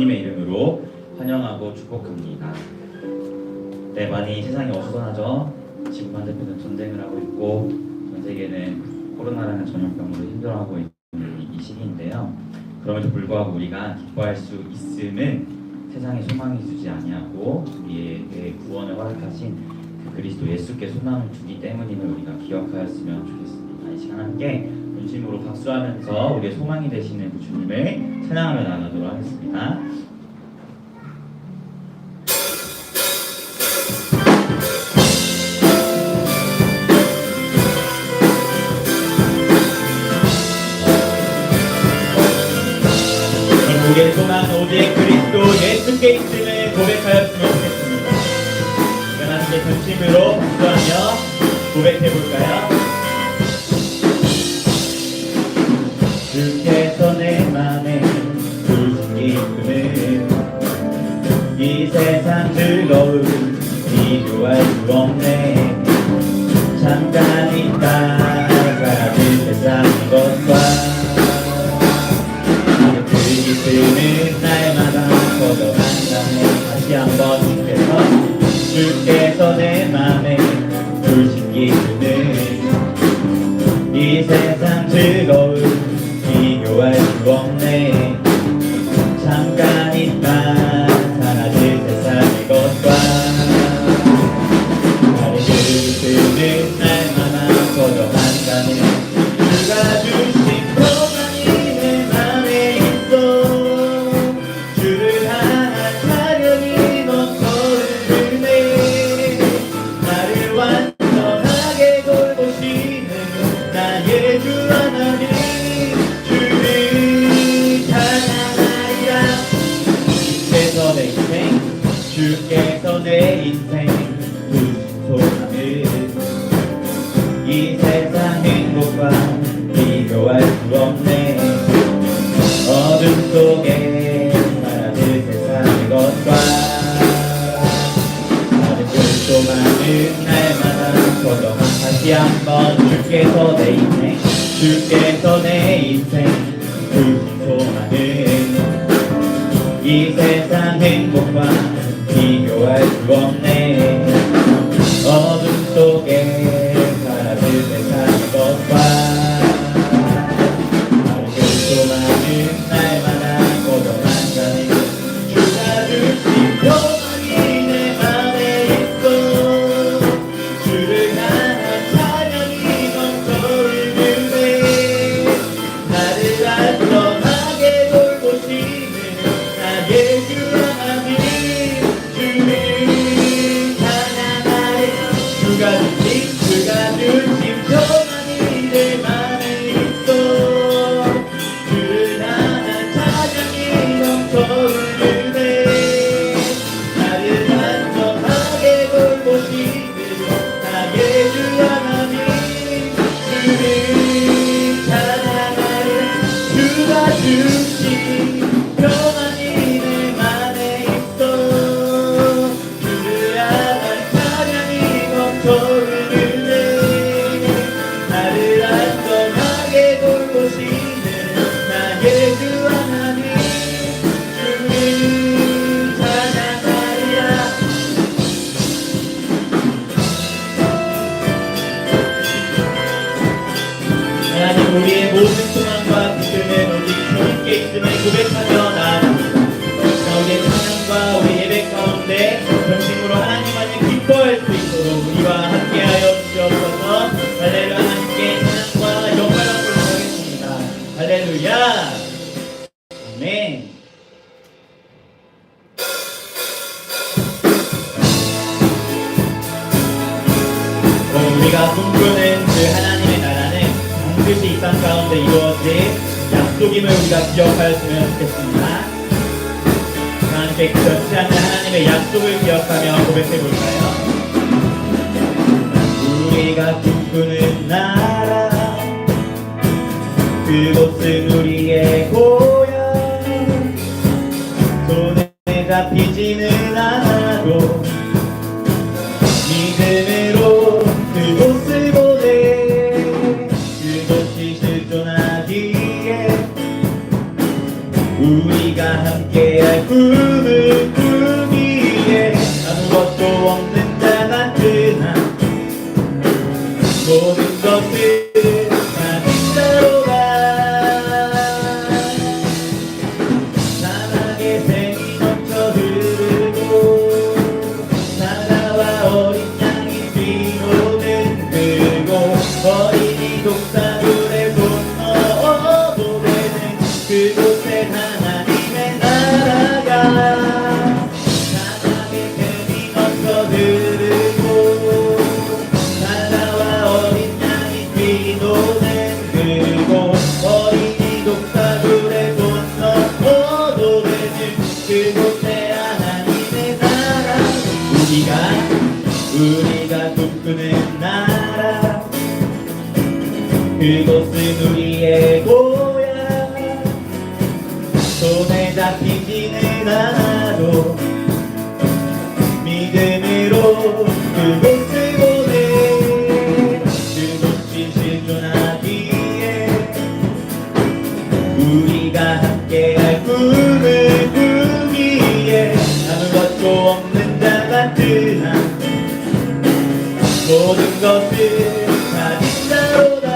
주님의 이름으로 환영하고 축복합니다. 네, 많이 세상이 어수선하죠. 지금 반대편은 전쟁을 하고 있고 전 세계는 코로나라는 전염병으로 힘들어하고 있는 이 시기인데요. 그럼에도 불구하고 우리가 기뻐할 수 있음은 세상에 소망이 주지 아니하고 우리에게 구원을 허락하신 그 그리스도 예수께 소망을 주기 때문임을 우리가 기억하였으면 좋겠습니다. 이 시간 함께 진심으로 박수하면서 우리의 소망이 되시는 그 주님을 찬양하며 나가도록 하겠습니다. 우리의 소망 오직 그리스도 예수께 있음을 고백하였으면 좋겠습니다. 우리 함께 전심으로 박수하며 고백해볼까요? 주께서 내 맘에 주신 기쁨을 이 세상 즐거움 비교할 수 없네. 잠깐 있다가 그 세상 것과 그 기쁨을 날마다 거둬간다네. 다시 한번 주께서 내 맘에 주신 기쁨을 이 세상 즐거움 비교할 수 없네. 잠깐 있다 사라질 세상의 것과 나를 그 기쁨을 날마다 거둬간다네. 주가 주신 평안이 내 맘에 있어. 주를 향한 사랑이 넘쳐흐르네. 나를 완전하게 돌보시는 나의 주 하나님, 주께서 내 인생 그 소망을 이 세상 행복과 비교할 수 없네. 어둠 속에 사라질 세상의 것과 다른 그 소망을 날마다 거둬. 다시 한번 주께서 내 인생, 주께서 내 인생 그 소망을 이 세상 행복과 비교할 수 없네. 어둠 속에 사라질 세상의 것과 다른 그 소망을 날마다 거둬간다네. 주가 주신 평안이 내 맘에 있어. 주를 향한 찬양이 넘쳐흐르네. 나를 안전하게 돌보시는 나의 주 하나님, 주가 주신 평안이 내 맘에 있어. 주를 향한 찬양이 넘쳐흐르네. 나를 안전하게 돌보시는 나의 주 하나님, 주를 찬양하리. 주가 주신 평안이 내 맘에 있어. 주를 향한 찬양이 넘쳐흐르네. 나를 안전하게 돌보시는 나의 주 하나님, 주를 찬양하리라. 하나님, 우리의 모든 소망과 기쁨은 오직 주님께 있음을 고백하며 나아갑니다. 우리의 찬양과 우리 예배 가운데 전심으로 하나님 안에 기뻐할 수 있도록 우리와 함께하여 주옵소서. 할렐루야. 하나님께 찬양과 영광을 돌리겠습니다. 할렐루야. 아멘. 우리가 꿈꾸는 그 하나님의 나라는 반드시 이 땅 가운데 이루어질 약속임을 우리가 기억하였으면 좋겠습니다. 함께 그 변치 않는 하나님의 약속을 기억하며 고백해볼까요? 우리가 꿈꾸는 나라, 그곳은 우리의 고향. 손에 잡히지는 않아도 믿음으로 그곳을 보내. 그곳이 실존하기에 우리가 함께할 흐르고 사자와 어린 양이 뛰노는 그곳 어린이 독사들의 건너 포도되는 그곳에 하나님의 나라 우리가 꿈꾸는 나라 그곳은 우리의 고향 손에 잡히지는 않아도 믿음으로 그곳을 보내 그곳이 실존하기에 우리가 함께할 꿈을 꾸기에 아무것도 없는 자 같은 한 모든 것을 가진 자로다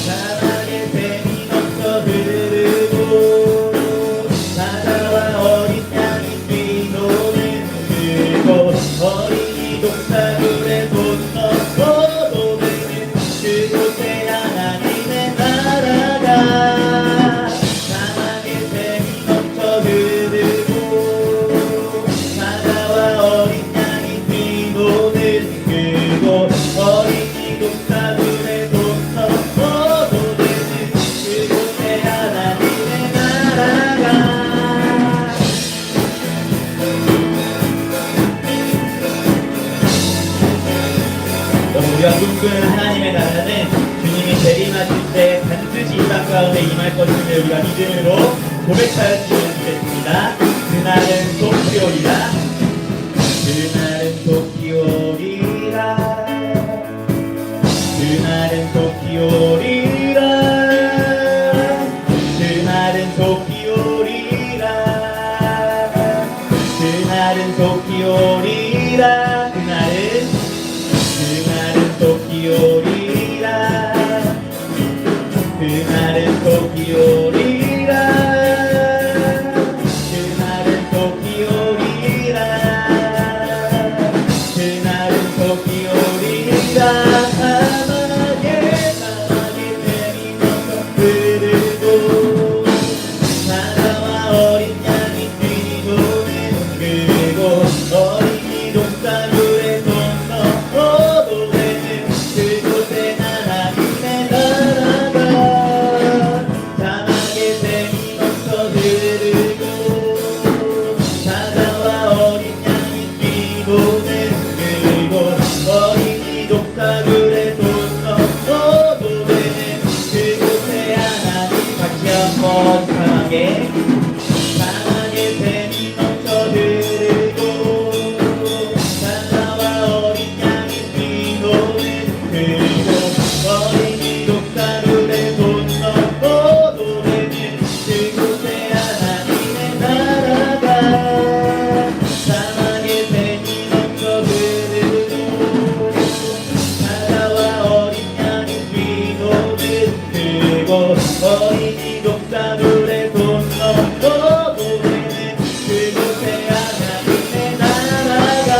사랑의 샘이 넘쳐 흐르고 사자와 어린 양이 뛰노는 그곳 어린이 독사들의 건너 포도되는 그곳에 하나님의 나라가 사랑의 샘이 넘쳐 흐르고 사자와 어린 양이 뛰노는 그곳 어린이 독사들의 건너 포도되는 그곳에 하나님의 나라가 우리가 꿈꾸는 하나님의 나라는 주님이 재림하실 때 반드시 이 땅 가운데 임할 것임을 우리가 믿음으로 고백하였으면 좋겠습니다. 그날은 도끼오리라 그날은 도끼오리라 그날은 도끼오리라 그날은 도끼오리라 그날은 도끼오리라 그날은 도끼오리라 그날은 도끼오리라 그날은 도끼오리라 그날은 도끼오리라 사막에 뱀이 넘쳐 흐르고 사자와 어린 양이 뛰노는 그곳 어린이 독사들의 건너 포도되는 그곳에 하나님의 나라가 사막에 뱀이 넘쳐 흐르고 사자와 어린 양이 뛰노는 그곳 어린이 독사들의 건너 포도되는 그곳에 하나님 같이 한번 사막에 뱀이 넘쳐 흐르고 사자와 어린 양이 뛰노는 그곳 어린이 독사들의 건너 포도되는 그곳에 하나님의 나라가 사막에 뱀이 넘쳐 흐르고 사자와 어린 양이 뛰노는 그곳 어린이 독사들의 건너 포도되는 그곳에 하나님의 나라가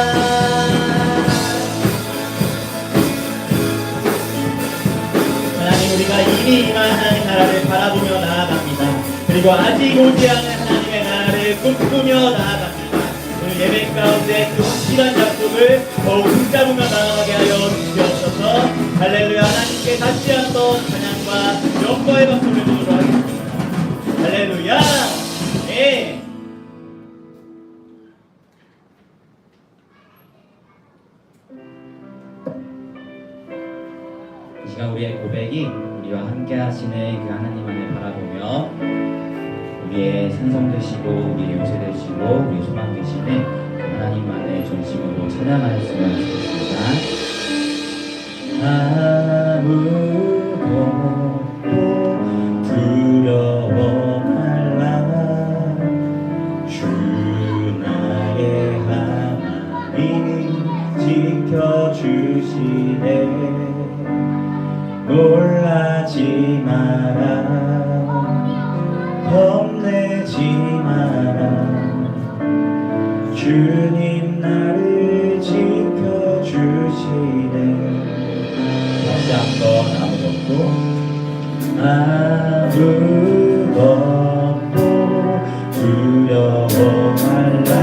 하나님 우리가 이미 임한 하나님 나라를 바라보며 나아갑니다. 그리고 아직 오지 않은 하나님의 나라를 꿈꾸며 나아갑니다. 오늘 예배 가운데 그 확실한 약속을 더욱 붙잡으며 나아가게 하여 주시옵소서. 할렐루야. 하나님께 다시 한번 찬양과 영광의 박수를 드리도록 하겠습니다. 할렐루야. 네. 이 시간 우리의 고백이 우리와 함께 하시는 그 하나님 안을 바라보며 우리의 산성 되시고 우리의 요새 되시고 우리의 소망 되시는 그 하나님만을 전심으로 찬양하였으면 좋겠습니다. 아무것도 두려워 말라 주 나의 하나님 지켜주시네 놀라지 마라 겁내지 마라 주님 나를 지켜주시네 다시 한번 아무것도 두려워 말라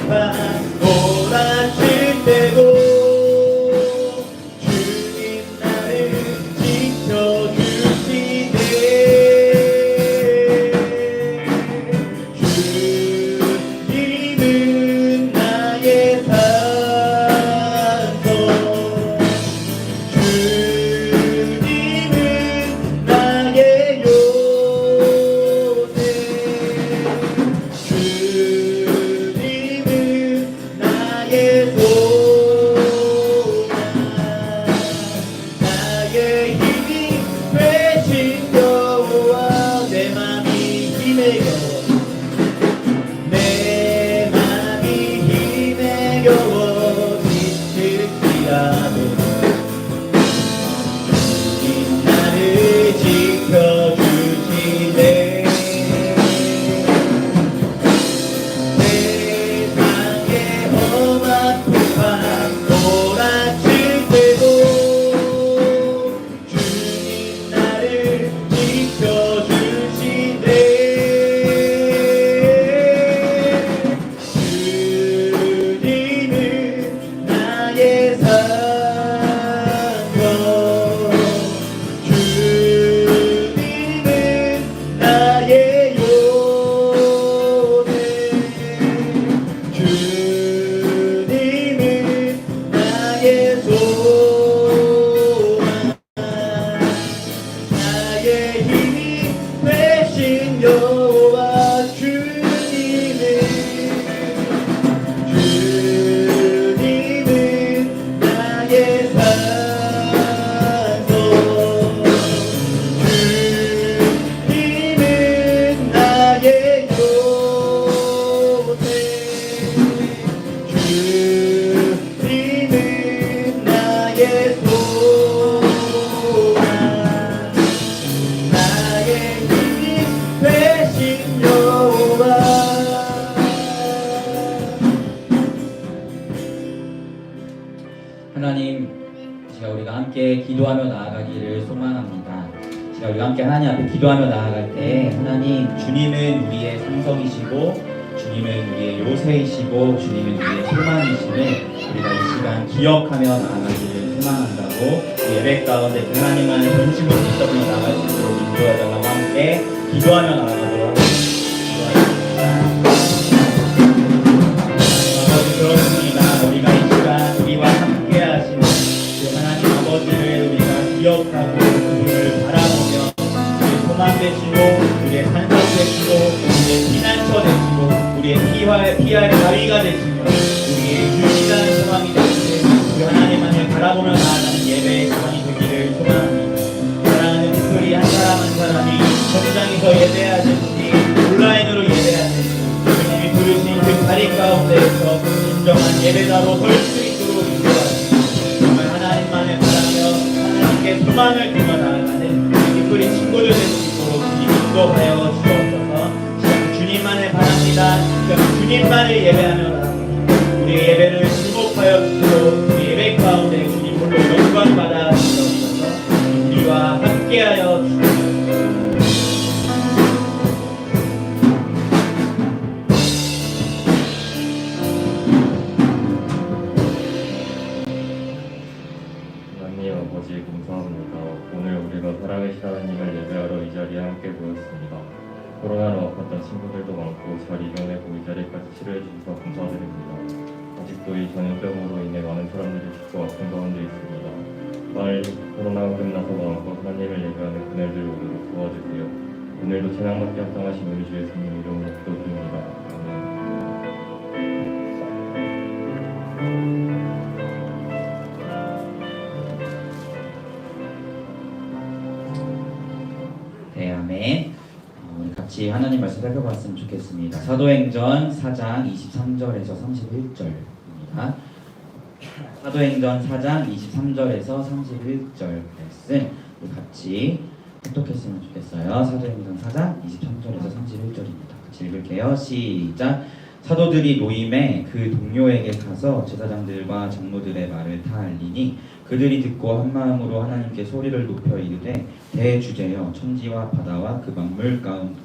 한복판 몰아칠 때고 주님 나를 지켜주시네. 주님은 나의 산성, 주님은 나의 요새, 주님은 나의 소망, 나의 힘이 되신 여호와. 내 맘이 힘에 겨워, 내 맘이 힘에 겨워 지칠지라도 주님 나를 지켜주시네. 세상의 험한 풍파 몰아칠 때도 주님 나를 지켜주시네. 주님은 나의 산성, 주님은 나의 요새, 주님은 나의 소망, 나의 힘이 되신 여호와. 주님은 나의 산성, 주님은 나의 요새, 주님은 나의 소망, 나의 힘이 되신 여호와. 하나님, 제가 우리가 함께 기도하며 나아가기를 소망합니다. 제가 우리가 함께 하나님 앞에 기도하며 나아갈 때 하나님, 주님은 우리의 산성이시고 주님은 우리의 요새이시고 주님은 우리의 소망이심을 우리가 이 시간 기억하며 나아가기를 소망한다고 예배 가운데 하나님만의 전심으로 붙잡으며 나아갈 수 있도록 인도해달라고 함께 기도하며 나아가도록 하겠습니다. 아버지, 그렇습니다. 우리가 이 시간 우리와 함께 하시는 그 하나님 아버지를 우리가 기억하고 그분을 바라보며 우리의 소망 되시고 우리의 산성 되시고 우리의 피난처 되시고 우리의 피할 바위가 되시고 우리의 유일한 소망이 되시는 그 하나님만을 바라보며 나아가는 예배의 시간이 되기를 소망합니다. 사랑하는 특별히 한 사람 한 사람이 현장에서 예배하든지 온라인으로 예배하든지 주님이 부르신 그 자리 가운데에서 진정한 예배자로 설 수 있도록 인도하시고 정말 하나님만을 바라며 하나님께 소망을 두며 나아가는 특별히 친구들 될 수 있도록 주님 인도하여 주옵소서. 주님만을 바랍니다. 주님만을 예배하며 나아갑니다. 우리의 예배를 주목하여 주시고 우리 예배 가운데 주님 홀로 영광 받아 주옵소서. 우리와 함께하여 주옵소서. 하나님 아버지 감사합니다. 오늘 우리가 사랑의 하나님을 예배하러 이 자리에 함께 모였습니다. 코로나로 아팠던 친구들도 많고 잘 이겨내고 이 자리까지 치료해 주셔서 감사드립니다. 아직도 이 전염병으로 인해 많은 사람들이 죽고 아픈 가운데 있습니다. 빨리 코로나가 끝나서 마음껏 하나님을 예배하는 그날들 오도록 도와주세요. 오늘도 재난받게 합당하신 우리 주 예수님 이름으로 기도드립니다. 아멘. 네, 아멘. 우리 같이 하나님 말씀 살펴봤으면 좋겠습니다. 사도행전 4장 23절에서 31절입니다. 사도행전 4장 23절에서 31절 말씀 우리 같이 합독했으면 좋겠어요. 사도행전 4장 23절에서 31절입니다. 같이 읽을게요. 시작. 사도들이 노임에 그 동료에게 가서 제사장들과 장로들의 말을 다 알리니 그들이 듣고 한 마음으로 하나님께 소리를 높여 이르되 대주제여 천지와 바다와 그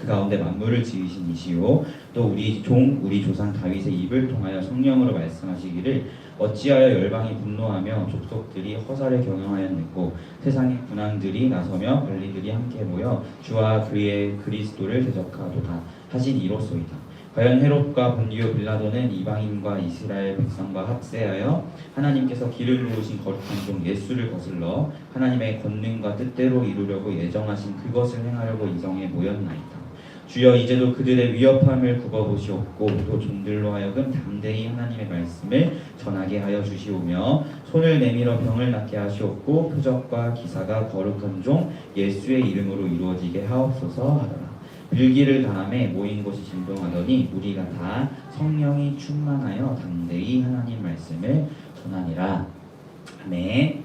가운데 만물을 지으신 이시오 또 우리 종 우리 조상 다윗의 입을 통하여 성령으로 말씀하시기를 어찌하여 열방이 분노하며 족속들이 허사를 경영하였느고 세상의 군왕들이 나서며 관리들이 함께 모여 주와 그의 그리스도를 대적하도다 하신 이로소이다. 과연 헤롯과 본디오 빌라도는 이방인과 이스라엘 백성과 합세하여 하나님께서 기름 부으신 거룩한 종 예수를 거슬러 하나님의 권능과 뜻대로 이루려고 예정하신 그것을 행하려고 이성에 모였나이다. 주여 이제도 그들의 위협함을 굽어보시옵고 또 종들로 하여금 담대히 하나님의 말씀을 전하게 하여 주시오며 손을 내밀어 병을 낫게 하시옵고 표적과 기사가 거룩한 종 예수의 이름으로 이루어지게 하옵소서 하더라. 일기를 다음에 모인 곳이 진동하더니 우리가 다 성령이 충만하여 담대히 하나님 말씀을 전하니라. 아멘.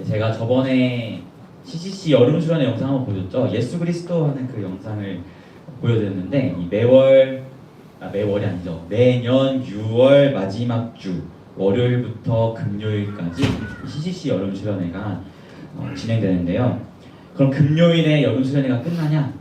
제가 저번에 CCC 여름 수련회 영상 한번 보셨죠? 예수 그리스도 하는 그 영상을 보여드렸는데 매월이 아니죠. 매년 6월 마지막 주 월요일부터 금요일까지 CCC 여름 수련회가 진행되는데요. 그럼 금요일에 여름 수련회가 끝나냐?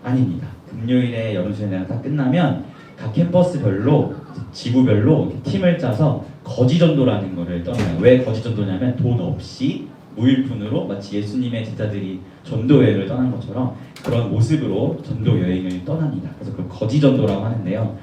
아닙니다. 금요일에 여름 수련회가 다 끝나면 각 캠퍼스별로 지부별로 팀을 짜서 거지전도라는 거를 떠나요. 왜 거지전도냐면 돈 없이 무일푼으로 마치 예수님의 제자들이 전도 여행을 떠난 것처럼 그런 모습으로 전도 여행을 떠납니다. 그래서 그걸 거지전도라고 하는데요.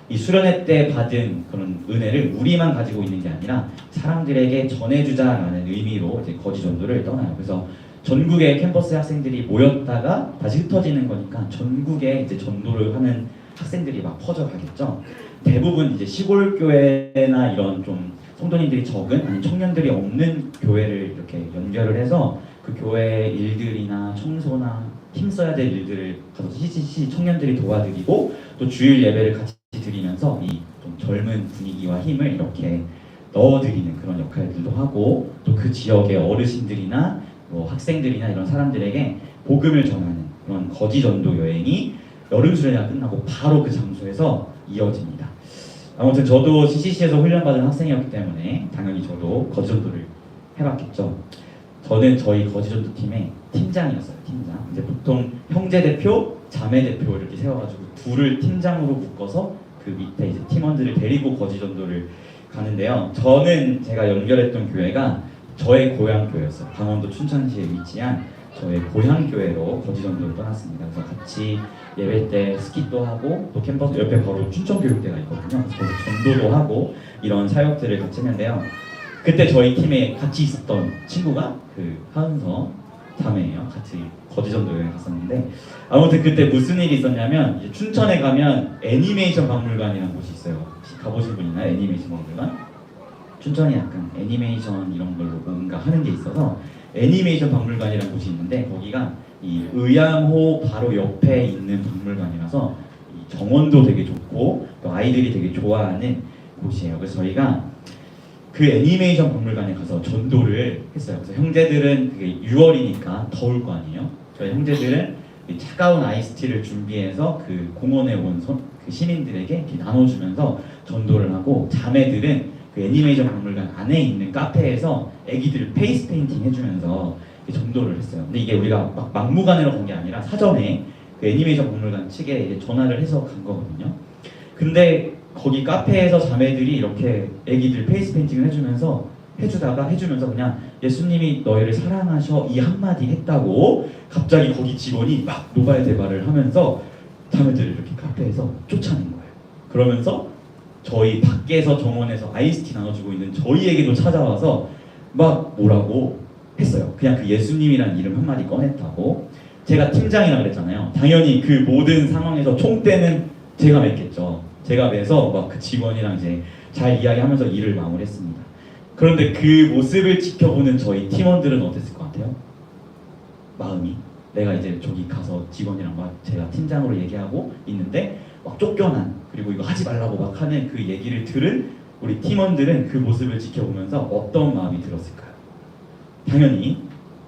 이 수련회 때 받은 그런 은혜를 우리만 가지고 있는 게 아니라 사람들에게 전해주자라는 의미로 이제 거지전도를 떠나요. 그래서 전국의 캠퍼스 학생들이 모였다가 다시 흩어지는 거니까 전국에 이제 전도를 하는 학생들이 막 퍼져가겠죠. 대부분 이제 시골 교회나 이런 좀 성도님들이 적은 아니 청년들이 없는 교회를 이렇게 연결을 해서 그 교회 일들이나 청소나 힘써야 될 일들을 가서 CCC 청년들이 도와드리고 또 주일 예배를 같이 드리면서 이 좀 젊은 분위기와 힘을 이렇게 넣어드리는 그런 역할들도 하고 또 그 지역의 어르신들이나 뭐 학생들이나 이런 사람들에게 복음을 전하는 그런 거지전도 여행이 여름 수련회가 끝나고 바로 그 장소에서 이어집니다. 아무튼 저도 CCC에서 훈련받은 학생이었기 때문에 당연히 저도 거지전도를 해봤겠죠. 저는 저희 거지전도 팀의 팀장이었어요. 팀장. 이제 보통 형제 대표, 자매 대표 이렇게 세워가지고 둘을 팀장으로 묶어서 그 밑에 이제 팀원들을 데리고 거지전도를 가는데요. 저는 제가 연결했던 교회가 저의 고향 교회였어요. 강원도 춘천시에 위치한 저의 고향 교회로 거지전도를 떠났습니다. 그래서 같이 예배 때 스kit도 하고 또 캠퍼스 옆에 바로 춘천교육대가 있거든요. 그래서 거기 전도도 하고 이런 사역들을 같이 했는데요. 그때 저희 팀에 같이 있었던 친구가 그 하은서 자매예요. 같이 거지전도 여행 갔었는데 아무튼 그때 무슨 일이 있었냐면 이제 춘천에 가면 애니메이션 박물관이라는 곳이 있어요. 혹시 가보신 분 있나요? 애니메이션 박물관? 춘천이 약간 애니메이션 이런 걸로 뭔가 하는 게 있어서 애니메이션 박물관이라는 곳이 있는데 거기가 이 의암호 바로 옆에 있는 박물관이라서 이 정원도 되게 좋고 또 아이들이 되게 좋아하는 곳이에요. 그래서 저희가 그 애니메이션 박물관에 가서 전도를 했어요. 그래서 형제들은 그게 6월이니까 더울 거 아니에요. 저희 형제들은 차가운 아이스티를 준비해서 그 공원에 온 그 시민들에게 이렇게 나눠주면서 전도를 하고 자매들은 그 애니메이션 박물관 안에 있는 카페에서 애기들 페이스 페인팅 해주면서 전도를 했어요. 근데 이게 우리가 막 막무가내로 간 게 아니라 사전에 그 애니메이션 박물관 측에 이제 전화를 해서 간 거거든요. 근데 거기 카페에서 자매들이 이렇게 애기들 페이스 페인팅을 해주면서 그냥 예수님이 너희를 사랑하셔 이 한마디 했다고 갑자기 거기 직원이 막 노발대발을 하면서 자매들을 이렇게 카페에서 쫓아낸 거예요. 그러면서 저희 밖에서 정원에서 아이스티 나눠주고 있는 저희에게도 찾아와서 막 뭐라고 했어요. 그냥 그 예수님이라는 이름 한마디 꺼냈다고. 제가 팀장이라 그랬잖아요. 당연히 그 모든 상황에서 총대는 제가 맺겠죠. 제가 매서 막 그 직원이랑 이제 잘 이야기하면서 일을 마무리했습니다. 그런데 그 모습을 지켜보는 저희 팀원들은 어땠을 것 같아요? 마음이 내가 이제 저기 가서 직원이랑 막 제가 팀장으로 얘기하고 있는데 막 쫓겨난 그리고 이거 하지 말라고 막 하는 그 얘기를 들은 우리 팀원들은 그 모습을 지켜보면서 어떤 마음이 들었을까요? 당연히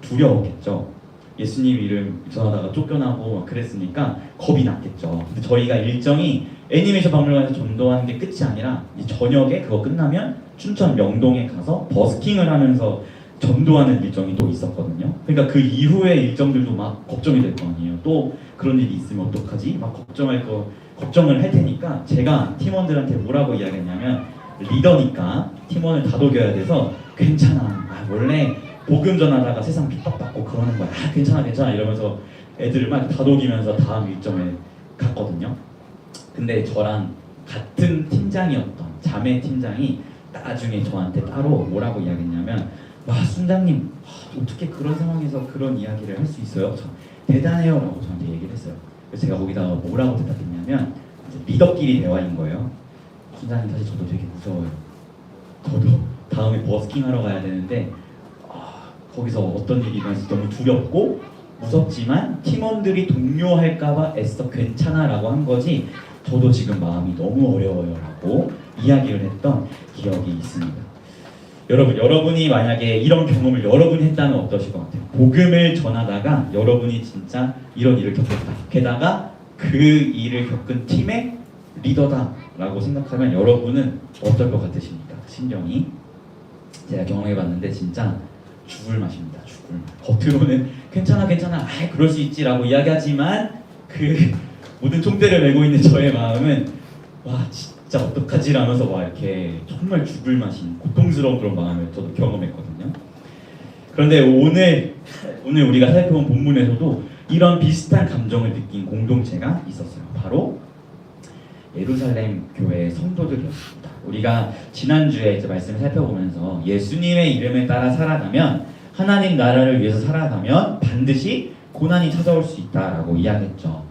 두려웠겠죠. 예수님 이름 전하다가 쫓겨나고 막 그랬으니까 겁이 났겠죠. 근데 저희가 일정이 애니메이션 박물관에서 전도하는 게 끝이 아니라 이 저녁에 그거 끝나면 춘천 명동에 가서 버스킹을 하면서 전도하는 일정이 또 있었거든요. 그러니까 그 이후의 일정들도 막 걱정이 될 거 아니에요. 또 그런 일이 있으면 어떡하지? 막 걱정을 할 테니까 제가 팀원들한테 뭐라고 이야기했냐면 리더니까 팀원을 다독여야 돼서 괜찮아. 원래 복음 전하다가 세상 핍박받고 그러는 거야. 괜찮아 이러면서 애들을 막 다독이면서 다음 일정에 갔거든요. 근데 저랑 같은 팀장이었던 자매 팀장이 나중에 저한테 따로 뭐라고 이야기했냐면 와 순장님 어떻게 그런 상황에서 그런 이야기를 할 수 있어요? 대단해요 라고 저한테 얘기를 했어요. 그래서 제가 거기다가 뭐라고 대답했냐면 이제 리더끼리 대화인 거예요. 순장님 사실 저도 되게 무서워요. 저도 다음에 버스킹 하러 가야 되는데 거기서 어떤 일이 일어날지 너무 두렵고 무섭지만 팀원들이 동요할까봐 애써 괜찮아 라고 한 거지 저도 지금 마음이 너무 어려워요 라고 이야기를 했던 기억이 있습니다. 여러분이 만약에 이런 경험을 여러분이 했다면 어떠실 것 같아요? 복음을 전하다가 여러분이 진짜 이런 일을 겪었다. 게다가 그 일을 겪은 팀의 리더다 라고 생각하면 여러분은 어떨 것 같으십니까? 심정이 제가 경험해봤는데 진짜 죽을 맛입니다. 죽을 맛. 겉으로는 괜찮아 그럴 수 있지 라고 이야기하지만 그 모든 총대를 메고 있는 저의 마음은 와 진짜 어떡하지 라면서 와 이렇게 정말 죽을 맛인 고통스러운 그런 마음을 저도 경험했거든요. 그런데 오늘 우리가 살펴본 본문에서도 이런 비슷한 감정을 느낀 공동체가 있었어요. 바로 예루살렘 교회의 성도들이었습니다. 우리가 지난주에 이제 말씀을 살펴보면서 예수님의 이름을 따라 살아가면 하나님 나라를 위해서 살아가면 반드시 고난이 찾아올 수 있다라고 이야기했죠.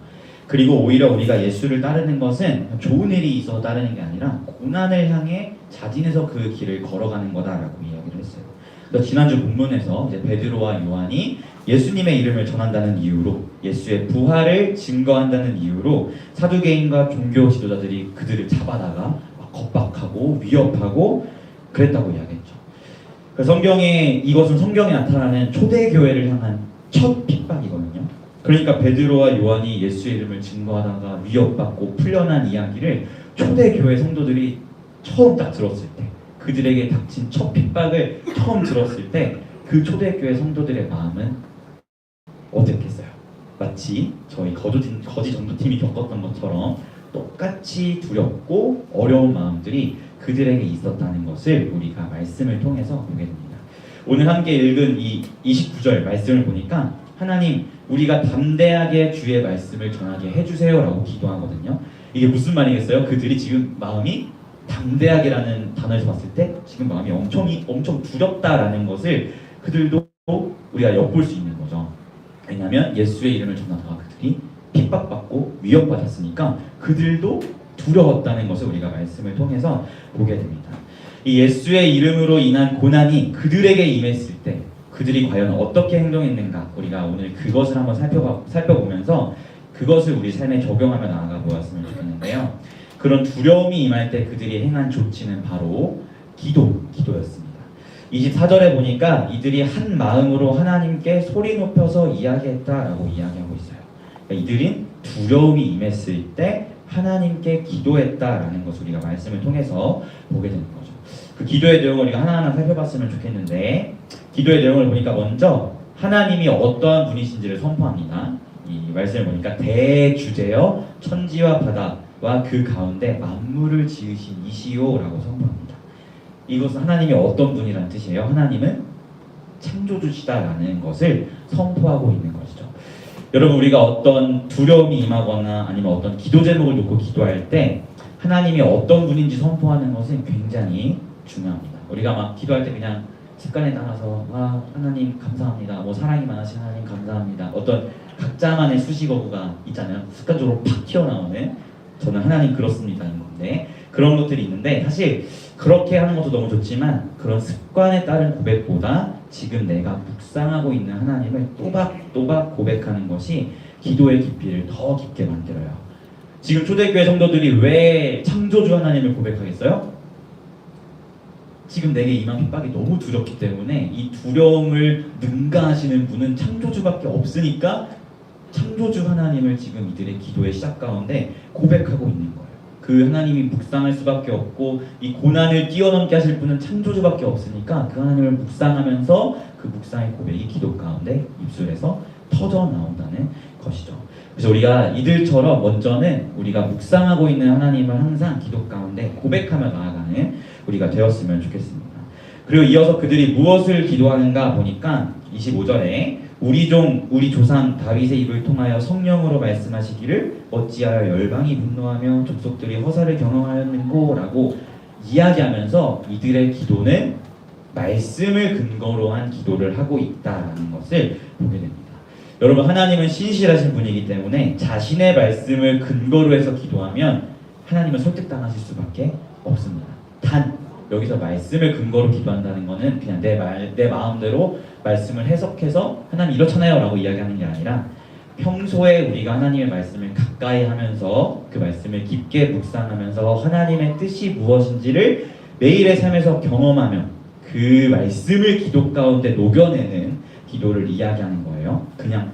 그리고 오히려 우리가 예수를 따르는 것은 좋은 일이 있어서 따르는 게 아니라 고난을 향해 자진해서 그 길을 걸어가는 거다라고 이야기를 했어요. 그래서 지난주 본문에서 이제 베드로와 요한이 예수님의 이름을 전한다는 이유로 예수의 부활을 증거한다는 이유로 사두개인과 종교 지도자들이 그들을 잡아다가 막 겁박하고 위협하고 그랬다고 이야기했죠. 그 이것은 성경에 나타나는 초대교회를 향한 첫 핍박이거든요. 그러니까 베드로와 요한이 예수의 이름을 증거하다가 위협받고 풀려난 이야기를 초대교회 성도들이 처음 딱 들었을 때 그들에게 닥친 첫 핍박을 처음 들었을 때 그 초대교회 성도들의 마음은 어땠겠어요? 마치 저희 거지 전도팀이 겪었던 것처럼 똑같이 두렵고 어려운 마음들이 그들에게 있었다는 것을 우리가 말씀을 통해서 보게 됩니다. 오늘 함께 읽은 이 29절 말씀을 보니까 하나님 우리가 담대하게 주의 말씀을 전하게 해주세요 라고 기도하거든요. 이게 무슨 말이겠어요? 그들이 지금 마음이 담대하게라는 단어에서 봤을 때 지금 마음이 엄청 두렵다라는 것을 그들도 우리가 엿볼 수 있는 거죠. 왜냐하면 예수의 이름을 전하다가 그들이 핍박받고 위협받았으니까 그들도 두려웠다는 것을 우리가 말씀을 통해서 보게 됩니다. 이 예수의 이름으로 인한 고난이 그들에게 임했을 때 그들이 과연 어떻게 행동했는가 우리가 오늘 그것을 한번 살펴보면서 그것을 우리 삶에 적용하며 나아가 보았으면 좋겠는데요. 그런 두려움이 임할 때 그들이 행한 조치는 바로 기도였습니다. 24절에 보니까 이들이 한 마음으로 하나님께 소리 높여서 이야기했다라고 이야기하고 있어요. 그러니까 이들은 두려움이 임했을 때 하나님께 기도했다라는 것을 우리가 말씀을 통해서 보게 되는 거죠. 그 기도의 내용을 우리가 하나하나 살펴봤으면 좋겠는데 기도의 내용을 보니까 먼저 하나님이 어떠한 분이신지를 선포합니다. 이 말씀을 보니까 대주제여 천지와 바다와 그 가운데 만물을 지으신 이시오라고 선포합니다. 이것은 하나님이 어떤 분이라는 뜻이에요. 하나님은 창조주시다라는 것을 선포하고 있는 것이죠. 여러분 우리가 어떤 두려움이 임하거나 아니면 어떤 기도 제목을 놓고 기도할 때 하나님이 어떤 분인지 선포하는 것은 굉장히 중요합니다. 우리가 막 기도할 때 그냥 습관에 따라서 하나님 감사합니다. 사랑이 많으신 하나님 감사합니다. 어떤 각자만의 수식어구가 있잖아요. 습관적으로 팍 튀어나오는 저는 하나님 그렇습니다는 건데 그런 것들이 있는데 사실 그렇게 하는 것도 너무 좋지만 그런 습관에 따른 고백보다 지금 내가 묵상하고 있는 하나님을 또박또박 고백하는 것이 기도의 깊이를 더 깊게 만들어요. 지금 초대교회 성도들이 왜 창조주 하나님을 고백하겠어요? 지금 내게 임한 핍박이 너무 두렵기 때문에 이 두려움을 능가하시는 분은 창조주밖에 없으니까 창조주 하나님을 지금 이들의 기도의 시작 가운데 고백하고 있는 거예요. 그 하나님이 묵상할 수밖에 없고 이 고난을 뛰어넘게 하실 분은 창조주밖에 없으니까 그 하나님을 묵상하면서 그 묵상의 고백이 기도 가운데 입술에서 터져 나온다는 것이죠. 그래서 우리가 이들처럼 먼저는 우리가 묵상하고 있는 하나님을 항상 기도 가운데 고백하며 나아가는 우리가 되었으면 좋겠습니다. 그리고 이어서 그들이 무엇을 기도하는가 보니까 25절에 우리 조상 다윗의 입을 통하여 성령으로 말씀하시기를 어찌하여 열방이 분노하며 족속들이 허사를 경험하였는고 라고 이야기하면서 이들의 기도는 말씀을 근거로 한 기도를 하고 있다는 것을 보게 됩니다. 여러분, 하나님은 신실하신 분이기 때문에 자신의 말씀을 근거로 해서 기도하면 하나님은 설득당하실 수밖에 없습니다. 단 여기서 말씀을 근거로 기도한다는 것은 그냥 내 마음대로 말씀을 해석해서 하나님 이렇잖아요 라고 이야기하는 게 아니라 평소에 우리가 하나님의 말씀을 가까이 하면서 그 말씀을 깊게 묵상하면서 하나님의 뜻이 무엇인지를 매일의 삶에서 경험하며 그 말씀을 기도 가운데 녹여내는 기도를 이야기하는 거예요. 그냥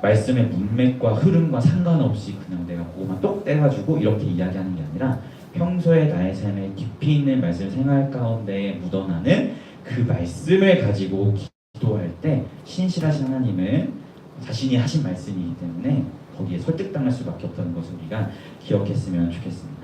말씀의 문맥과 흐름과 상관없이 그냥 내가 그거만 똑 떼가지고 이렇게 이야기하는 게 아니라 평소에 나의 삶에 깊이 있는 말씀 생활 가운데 묻어나는 그 말씀을 가지고 기도할 때 신실하신 하나님은 자신이 하신 말씀이기 때문에 거기에 설득당할 수밖에 없다는 것을 우리가 기억했으면 좋겠습니다.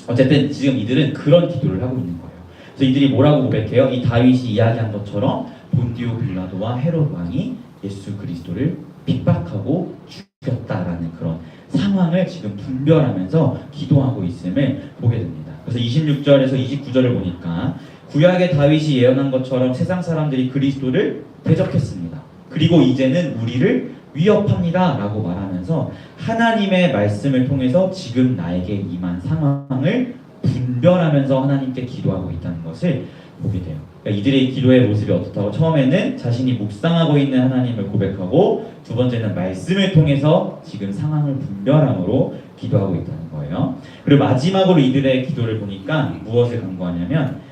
어쨌든 지금 이들은 그런 기도를 하고 있는 거예요. 그래서 이들이 뭐라고 고백해요? 이 다윗이 이야기한 것처럼 본디오 빌라도와 헤롯 왕이 예수 그리스도를 핍박하고 죽였다라는 그런 상황을 지금 분별하면서 기도하고 있음을 보게 됩니다. 그래서 26절에서 29절을 보니까 구약의 다윗이 예언한 것처럼 세상 사람들이 그리스도를 대적했습니다. 그리고 이제는 우리를 위협합니다 라고 말하면서 하나님의 말씀을 통해서 지금 나에게 임한 상황을 분별하면서 하나님께 기도하고 있다는 것을 보게 돼요. 그러니까 이들의 기도의 모습이 어떻다고? 처음에는 자신이 묵상하고 있는 하나님을 고백하고 두 번째는 말씀을 통해서 지금 상황을 분별함으로 기도하고 있다는 거예요. 그리고 마지막으로 이들의 기도를 보니까 무엇을 강구하냐면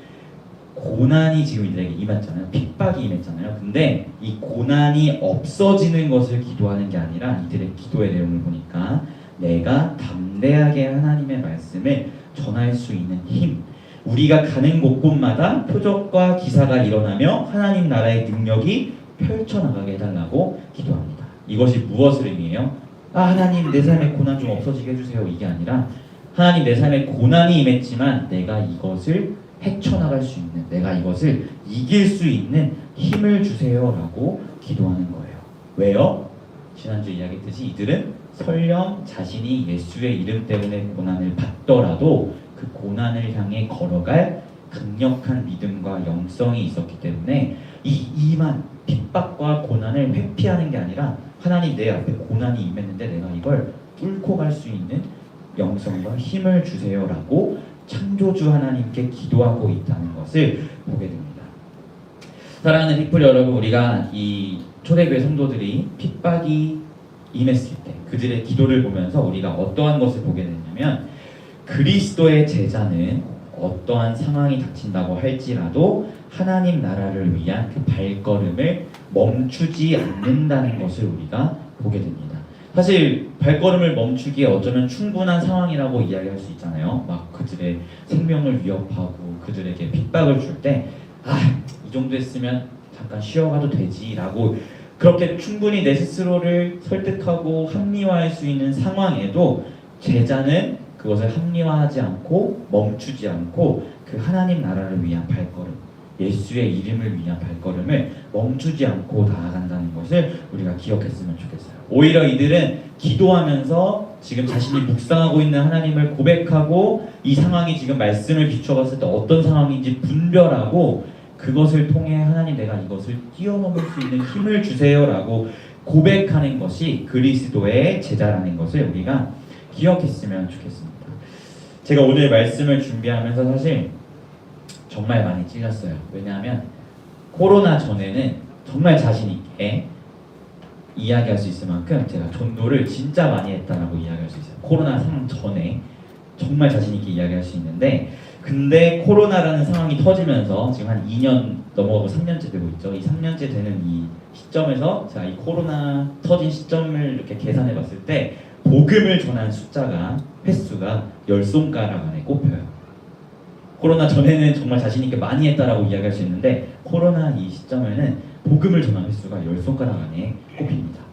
고난이 지금 이들에게 임했잖아요. 핍박이 임했잖아요. 근데 이 고난이 없어지는 것을 기도하는 게 아니라 이들의 기도의 내용을 보니까 내가 담대하게 하나님의 말씀을 전할 수 있는 힘, 우리가 가는 곳곳마다 표적과 기사가 일어나며 하나님 나라의 능력이 펼쳐나가게 해달라고 기도합니다. 이것이 무엇을 의미해요? 하나님 내 삶의 고난 좀 없어지게 해주세요. 이게 아니라 하나님 내 삶에 고난이 임했지만 내가 이것을 헤쳐나갈 수 있는, 내가 이것을 이길 수 있는 힘을 주세요 라고 기도하는 거예요. 왜요? 지난주 이야기했듯이 이들은 설령 자신이 예수의 이름 때문에 고난을 받더라도 그 고난을 향해 걸어갈 강력한 믿음과 영성이 있었기 때문에 이만 핍박과 고난을 회피하는 게 아니라 하나님 내 앞에 고난이 임했는데 내가 이걸 뚫고 갈 수 있는 영성과 힘을 주세요 라고 창조주 하나님께 기도하고 있다는 것을 보게 됩니다. 사랑하는 피플 여러분, 우리가 이 초대교회 성도들이 핍박이 임했을 때 그들의 기도를 보면서 우리가 어떠한 것을 보게 되냐면 그리스도의 제자는 어떠한 상황이 닥친다고 할지라도 하나님 나라를 위한 그 발걸음을 멈추지 않는다는 것을 우리가 보게 됩니다. 사실 발걸음을 멈추기에 어쩌면 충분한 상황이라고 이야기할 수 있잖아요. 막 그들의 생명을 위협하고 그들에게 핍박을 줄 때 이 정도 했으면 잠깐 쉬어가도 되지 라고 그렇게 충분히 내 스스로를 설득하고 합리화할 수 있는 상황에도 제자는 그것을 합리화하지 않고 멈추지 않고 그 하나님 나라를 위한 발걸음, 예수의 이름을 위한 발걸음을 멈추지 않고 나아간다는 것을 우리가 기억했으면 좋겠어요. 오히려 이들은 기도하면서 지금 자신이 묵상하고 있는 하나님을 고백하고 이 상황이 지금 말씀을 비춰봤을 때 어떤 상황인지 분별하고 그것을 통해 하나님 내가 이것을 뛰어넘을 수 있는 힘을 주세요 라고 고백하는 것이 그리스도의 제자라는 것을 우리가 기억했으면 좋겠습니다. 제가 오늘 말씀을 준비하면서 사실 정말 많이 찔렸어요. 왜냐하면 코로나 전에는 정말 자신 있게 이야기할 수 있을 만큼 제가 전도를 진짜 많이 했다라고 이야기할 수 있어요. 코로나 상황 전에 정말 자신 있게 이야기할 수 있는데 근데 코로나라는 상황이 터지면서 지금 한 2년 넘어가고 3년째 되고 있죠. 이 3년째 되는 이 시점에서 제가 이 코로나 터진 시점을 이렇게 계산해 봤을 때 복음을 전한 횟수가 10손가락 안에 꼽혀요. 코로나 전에는 정말 자신 있게 많이 했다라고 이야기할 수 있는데 코로나 이 시점에는 복음을 전한 횟수가 10손가락 안에 꼽힙니다.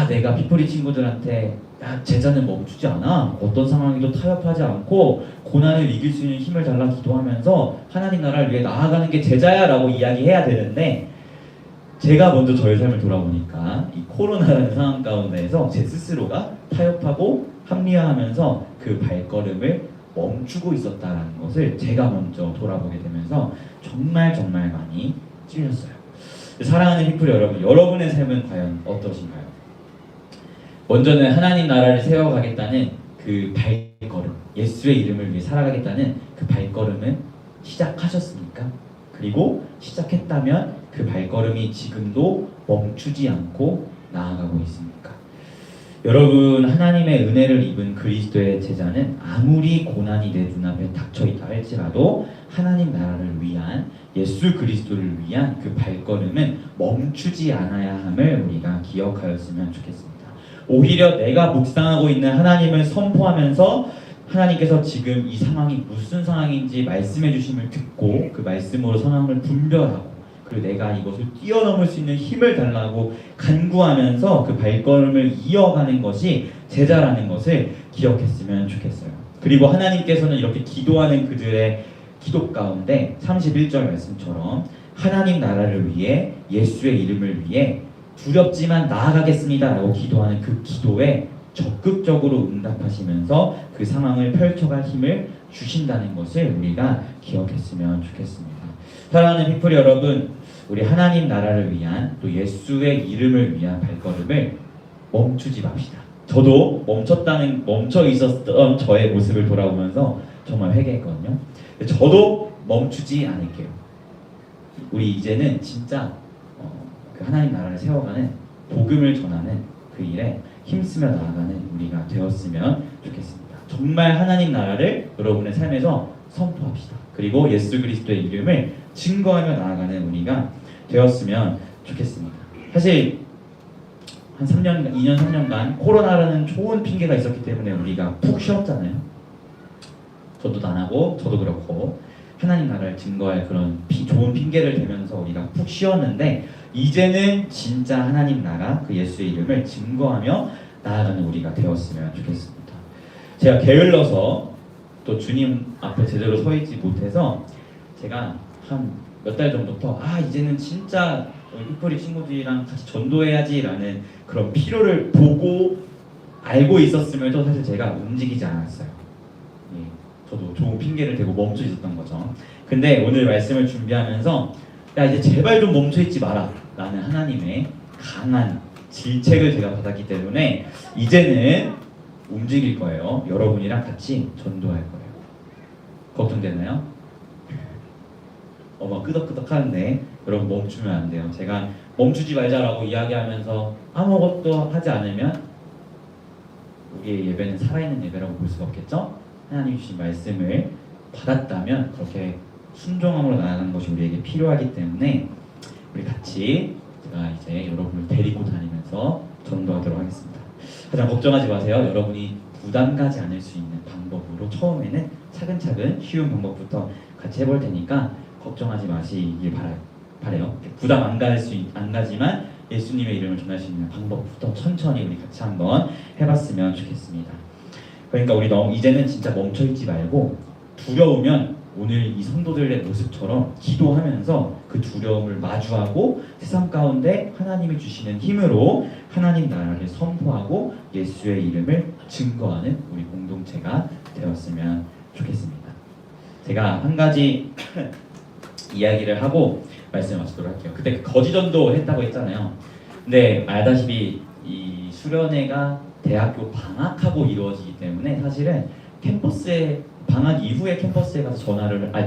내가 피프리 친구들한테 제자는 멈추지 않아. 어떤 상황에도 타협하지 않고 고난을 이길 수 있는 힘을 달라 기도하면서 하나님 나라를 위해 나아가는 게 제자야 라고 이야기해야 되는데 제가 먼저 저의 삶을 돌아보니까 이 코로나라는 상황 가운데에서 제 스스로가 타협하고 합리화하면서 그 발걸음을 멈추고 있었다는 것을 제가 먼저 돌아보게 되면서 정말 많이 찔렸어요. 사랑하는 피플 여러분, 여러분의 삶은 과연 어떠신가요? 먼저는 하나님 나라를 세워가겠다는 그 발걸음, 예수의 이름을 위해 살아가겠다는 그 발걸음은 시작하셨습니까? 그리고 시작했다면 그 발걸음이 지금도 멈추지 않고 나아가고 있습니까? 여러분, 하나님의 은혜를 입은 그리스도의 제자는 아무리 고난이 내 눈앞에 닥쳐있다 할지라도 하나님 나라를 위한, 예수 그리스도를 위한 그 발걸음은 멈추지 않아야 함을 우리가 기억하였으면 좋겠습니다. 오히려 내가 묵상하고 있는 하나님을 선포하면서 하나님께서 지금 이 상황이 무슨 상황인지 말씀해 주심을 듣고 그 말씀으로 상황을 분별하고 그리고 내가 이것을 뛰어넘을 수 있는 힘을 달라고 간구하면서 그 발걸음을 이어가는 것이 제자라는 것을 기억했으면 좋겠어요. 그리고 하나님께서는 이렇게 기도하는 그들의 기도 가운데 31절 말씀처럼 하나님 나라를 위해 예수의 이름을 위해 두렵지만 나아가겠습니다 라고 기도하는 그 기도에 적극적으로 응답하시면서 그 상황을 펼쳐갈 힘을 주신다는 것을 우리가 기억했으면 좋겠습니다. 사랑하는 피플 여러분, 우리 하나님 나라를 위한 또 예수의 이름을 위한 발걸음을 멈추지 맙시다. 저도 멈춰 있었던 저의 모습을 돌아보면서 정말 회개했거든요. 저도 멈추지 않을게요. 우리 이제는 진짜 그 하나님 나라를 세워가는 복음을 전하는 그 일에 힘쓰며 나아가는 우리가 되었으면 좋겠습니다. 정말 하나님 나라를 여러분의 삶에서 선포합시다. 그리고 예수 그리스도의 이름을 증거하며 나아가는 우리가 되었으면 좋겠습니다. 사실 한 2년 3년간 코로나라는 좋은 핑계가 있었기 때문에 우리가 푹 쉬었잖아요. 저도 안 하고 저도 그렇고 하나님 나라를 증거할 그런 좋은 핑계를 대면서 우리가 푹 쉬었는데 이제는 진짜 하나님 나라 그 예수의 이름을 증거하며 나아가는 우리가 되었으면 좋겠습니다. 제가 게을러서 또 주님 앞에 제대로 서 있지 못해서 제가 한 몇 달 전부터 이제는 진짜 피플이 친구들이랑 같이 전도해야지 라는 그런 필요를 보고 알고 있었음에도 사실 제가 움직이지 않았어요. 저도 좋은 핑계를 대고 멈춰 있었던 거죠. 근데 오늘 말씀을 준비하면서 야 이제 제발 좀 멈춰 있지 마라 라는 하나님의 강한 질책을 제가 받았기 때문에 이제는 움직일 거예요. 여러분이랑 같이 전도할 거예요. 걱정되나요? 끄덕끄덕 하는데 여러분 멈추면 안 돼요. 제가 멈추지 말자라고 이야기하면서 아무것도 하지 않으면 우리의 예배는 살아있는 예배라고 볼 수가 없겠죠? 하나님 주신 말씀을 받았다면 그렇게 순종함으로 나아가는 것이 우리에게 필요하기 때문에 우리 같이 제가 이제 여러분을 데리고 다니면서 전도하도록 하겠습니다. 하지만 걱정하지 마세요. 여러분이 부담 가지 않을 수 있는 방법으로 처음에는 차근차근 쉬운 방법부터 같이 해볼 테니까 걱정하지 마시길 바라요. 부담 안 가지만 예수님의 이름을 전할 수 있는 방법부터 천천히 우리 같이 한번 해봤으면 좋겠습니다. 그러니까 우리 이제는 진짜 멈춰있지 말고 두려우면 오늘 이 성도들의 모습처럼 기도하면서 그 두려움을 마주하고 세상 가운데 하나님이 주시는 힘으로 하나님 나라를 선포하고 예수의 이름을 증거하는 우리 공동체가 되었으면 좋겠습니다. 제가 한 가지 이야기를 하고 말씀을 마치도록 할게요. 그때 거지전도 했다고 했잖아요. 근데 알다시피 이 수련회가 대학교 방학하고 이루어지기 때문에 사실은 캠퍼스에 방학 이후에 캠퍼스에 가서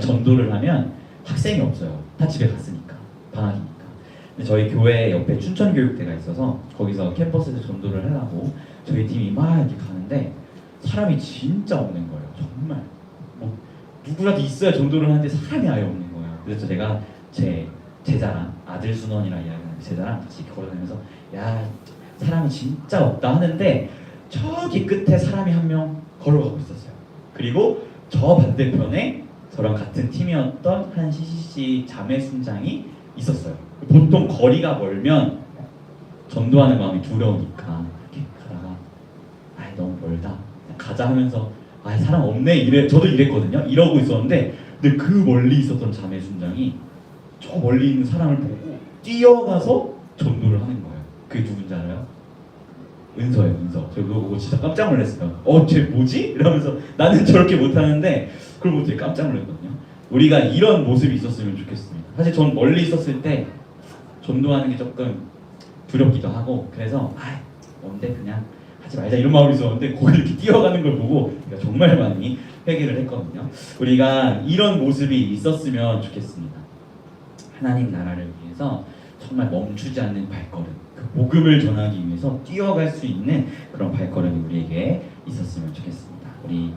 전도를 하면 학생이 없어요. 다 집에 갔으니까 방학이니까. 근데 저희 교회 옆에 춘천교육대가 있어서 거기서 캠퍼스에서 전도를 하려고 저희 팀이 막 이렇게 가는데 사람이 진짜 없는 거예요. 정말 누구라도 있어야 전도를 하는데 사람이 아예 없는 거예요. 그래서 제가 제 제자랑 아들 순원이랑 이야기하는 제자랑 같이 걸어다니면서 야 사람이 진짜 없다 하는데 저기 끝에 사람이 한 명 걸어가고 있었어요. 그리고 저 반대편에 저랑 같은 팀이었던 한 CCC 자매 순장이 있었어요. 보통 거리가 멀면 전도하는 마음이 두려우니까 이렇게 가다가 아 너무 멀다 가자 하면서 아 사람 없네 이래 저도 이랬거든요. 이러고 있었는데 근데 그 멀리 있었던 자매 순장이 저 멀리 있는 사람을 보고 뛰어가서 전도를 하는 거예요. 그게 누군지 알아요? 은서예요. 은서. 저 그거 보고 진짜 깜짝 놀랐어요. 쟤 뭐지? 이러면서 나는 저렇게 못하는데 그걸 보고 되게 깜짝 놀랐거든요. 우리가 이런 모습이 있었으면 좋겠습니다. 사실 전 멀리 있었을 때 전도하는 게 조금 두렵기도 하고 그래서 뭔데 그냥 하지 말자 이런 마음이 있었는데 거기 이렇게 뛰어가는 걸 보고 제가 정말 많이 회개를 했거든요. 우리가 이런 모습이 있었으면 좋겠습니다. 하나님 나라를 위해서 정말 멈추지 않는 발걸음, 그 복음을 전하기 위해서 뛰어갈 수 있는 그런 발걸음이 우리에게 있었으면 좋겠습니다. 우리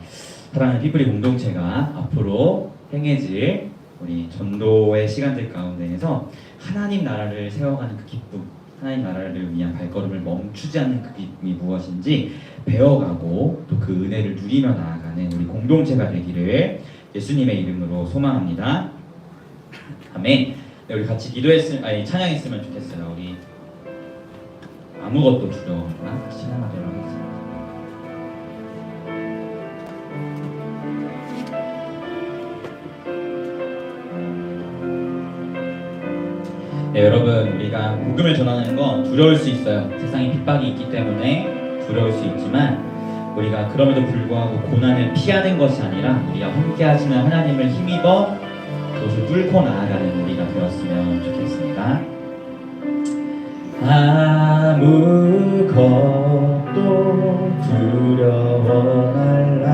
사랑하는 피플리 공동체가 앞으로 행해질 우리 전도의 시간들 가운데에서 하나님 나라를 세워가는 그 기쁨, 하나님 나라를 위한 발걸음을 멈추지 않는 그 기쁨이 무엇인지 배워가고 또 그 은혜를 누리며 나아가는 우리 공동체가 되기를 예수님의 이름으로 소망합니다. 아멘. 네, 우리 같이 찬양했으면 좋겠어요. 우리 아무것도 두려워하나 같이 찬양하도록 하겠습니다. 네, 여러분 우리가 복음을 전하는 건 두려울 수 있어요. 세상에 핍박이 있기 때문에 두려울 수 있지만 우리가 그럼에도 불구하고 고난을 피하는 것이 아니라 우리가 함께 하시는 하나님을 힘입어 그것을 뚫고 나아가는 우리가 되었으면 좋겠습니다. 아무것도 두려워 말라.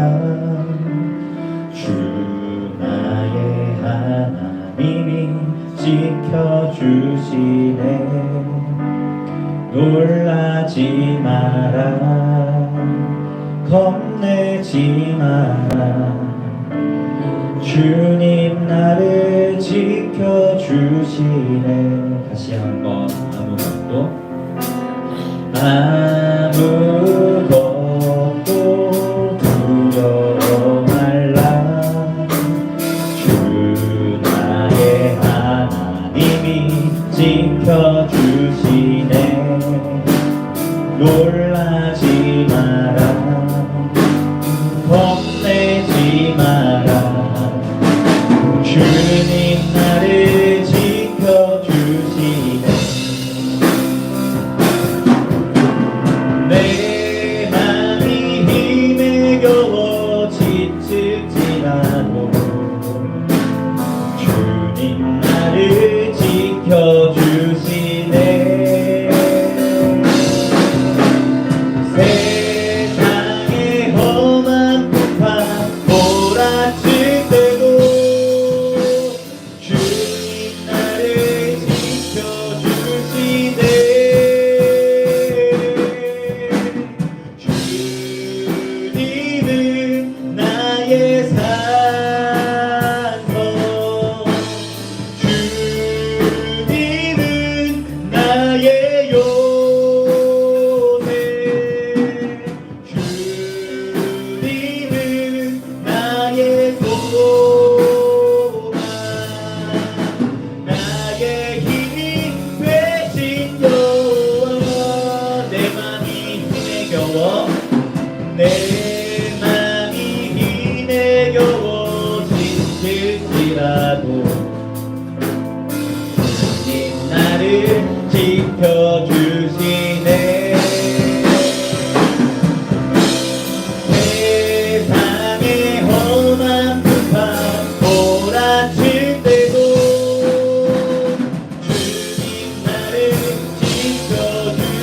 주 나의 하나님이 지켜주시네. 놀라지 마라. 겁내지 마라. 주님 나를 지켜주시네. 다시 한번 아무것도 두려워 말라. 주 나의 하나님이 지켜주시네. 놀라지 마라. 겁내지 마라. 주님 나를 지켜주시네. 내 맘이 힘에 겨워 지칠지라도 주님 나를 지켜주시네. 세상의 험한 풍파 몰아칠 때도 주님 나를 지켜주시네. 주님은 나의 산성, 주님은 나의 요새, 주님은 나의 소망, 나의 힘이 되신 여호와. 내 맘이 힘에 겨워 내 맘이 힘에 겨워 지칠지라도 주님 나를 지켜주시네. 세상의 험한 풍파 몰아칠 때도 주님 나를 지켜주시네.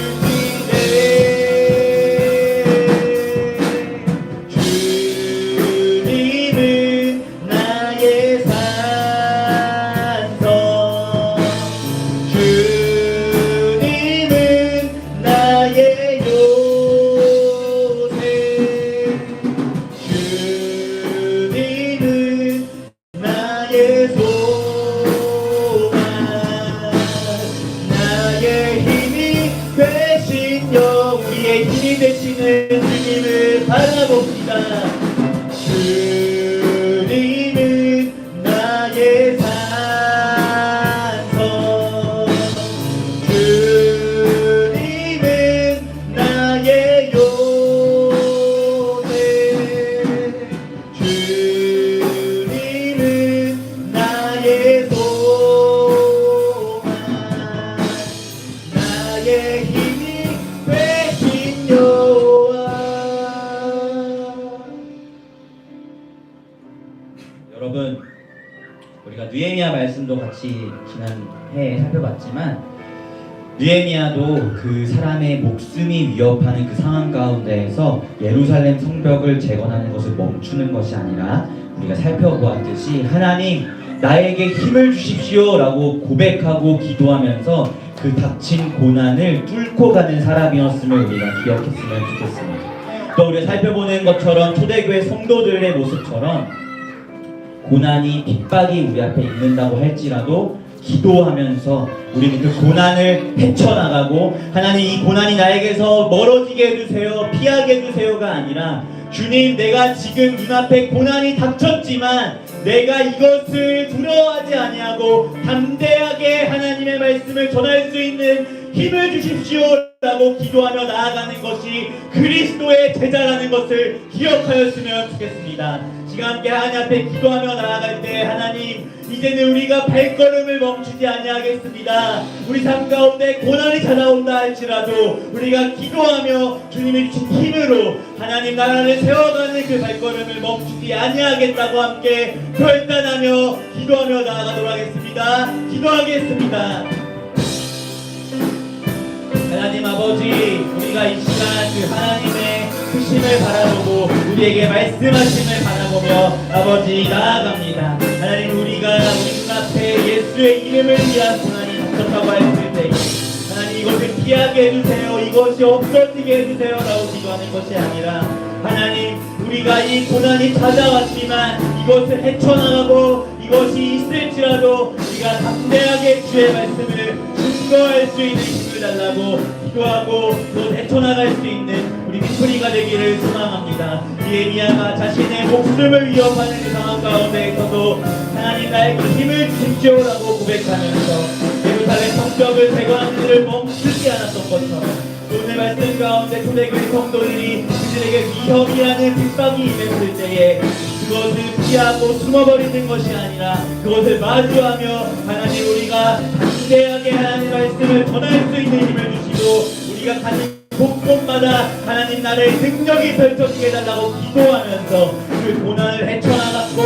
주님은 나의 산성, 여러분, 우리가 느헤미야 말씀도 같이 지난 해에 살펴봤지만 느헤미야도 그 사람의 목숨이 위협하는 그 상황 가운데에서 예루살렘 성벽을 재건하는 것을 멈추는 것이 아니라 우리가 살펴보았듯이 하나님 나에게 힘을 주십시오 라고 고백하고 기도하면서 그 닥친 고난을 뚫고 가는 사람이었음을 우리가 기억했으면 좋겠습니다. 또 우리가 살펴보는 것처럼 초대교회 성도들의 모습처럼 고난이 핍박이 우리 앞에 있는다고 할지라도 기도하면서 우리는 그 고난을 헤쳐나가고 하나님 이 고난이 나에게서 멀어지게 해주세요, 피하게 해주세요가 아니라 주님 내가 지금 눈앞에 고난이 닥쳤지만 내가 이것을 두려워하지 아니하고 담대하게 하나님의 말씀을 전할 수 있는 힘을 주십시오 라고 기도하며 나아가는 것이 그리스도의 제자라는 것을 기억하였으면 좋겠습니다. 지금 함께 하나님 앞에 기도하며 나아갈 때 하나님 이제는 우리가 발걸음을 멈추지 아니하겠습니다. 우리 삶 가운데 고난이 찾아온다 할지라도 우리가 기도하며 주님이 주신 힘으로 하나님 나라를 세워가는 그 발걸음을 멈추지 아니하겠다고 함께 결단하며 기도하며 나아가도록 하겠습니다. 기도하겠습니다. 하나님 아버지, 우리가 이 시간 그 하나님의 크심을 바라보고 우리에게 말씀하심을 바라보며 아버지 나아갑니다. 하나님 우리가 우리 눈앞에 예수의 이름을 위한 고난이 닥쳤다고 했을 때 하나님 이것을 피하게 해주세요, 이것이 없어지게 해주세요 라고 기도하는 것이 아니라 하나님 우리가 이 고난이 찾아왔지만 이것을 헤쳐나가고 이것이 있을지라도 우리가 담대하게 주의 말씀을 증거할 수 있는 힘을 달라고 기도하고 또 헤쳐나갈 수 있는 우리 미프리가 되기를 소망합니다. 느헤미야가 자신의 목숨을 위협하는 그 상황 가운데에서도 하나님 나에게 힘을 주십시오라고 고백하면서 예루살렘 성벽을 재건하는 일을 멈추지 않았던 것처럼 오늘 말씀 가운데 초대교회 성도들이 그들에게 위협이라는 핍박이 임했을 때에 그것을 피하고 숨어버리는 것이 아니라 그것을 마주하며 하나님 우리가 담대하게 하나님의 말씀을 전할 수 있는 힘을 주시고 우리가 가는 곳곳마다 하나님 나라의 능력이 펼쳐지게 해달라고 기도하면서 그 고난을 헤쳐나갔고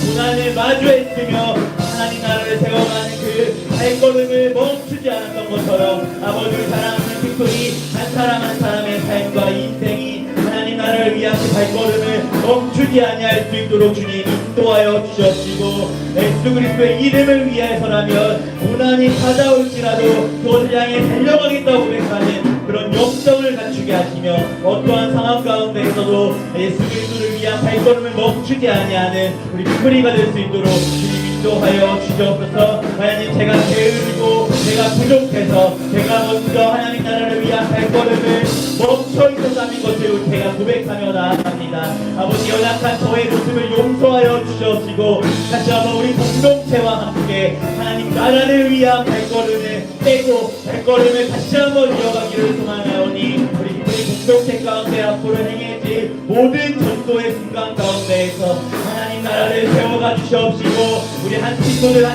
고난을 마주했으며 하나님 나라를 세워가는 그 발걸음을 멈추지 않았던 것처럼 아버지를 사랑하는 빅토리 한 사람 한 사람의 삶과 인생이 하나님 나라를 위한 그 발걸음을 멈추지 아니할 수 있도록 주님 인도하여 주시옵시고 예수 그리스도의 이름을 위해서라면 고난이 찾아올지라도 그것을 향해 달려가겠다고 고백하는 그런 영성을 갖추게 하시며 어떠한 상황 가운데에서도 예수 그리스도를 위한 발걸음을 멈추지 아니하는 우리 빅토리가 될 수 있도록 주님 인도하여 주시옵소서. 하나님 제가 게으르고 제가 부족해서 제가 먼저 하나님 나라를 위한 발걸음을 멈춰 있었다는 것을 제가 고백하며 나아갑니다. 아버지 연약한 저의 모습을 용서하여 주시옵시고 다시 한번 우리 공동체와 함께 하나님 나라를 위한 발걸음을 떼고 발걸음을 다시 한번 이어가기를 소망하오니 우리 공동체 가운데 앞으로 행해질 모든 전도의 순간 가운데에서 하나님 나라를 세워가 주시옵시고 우리 한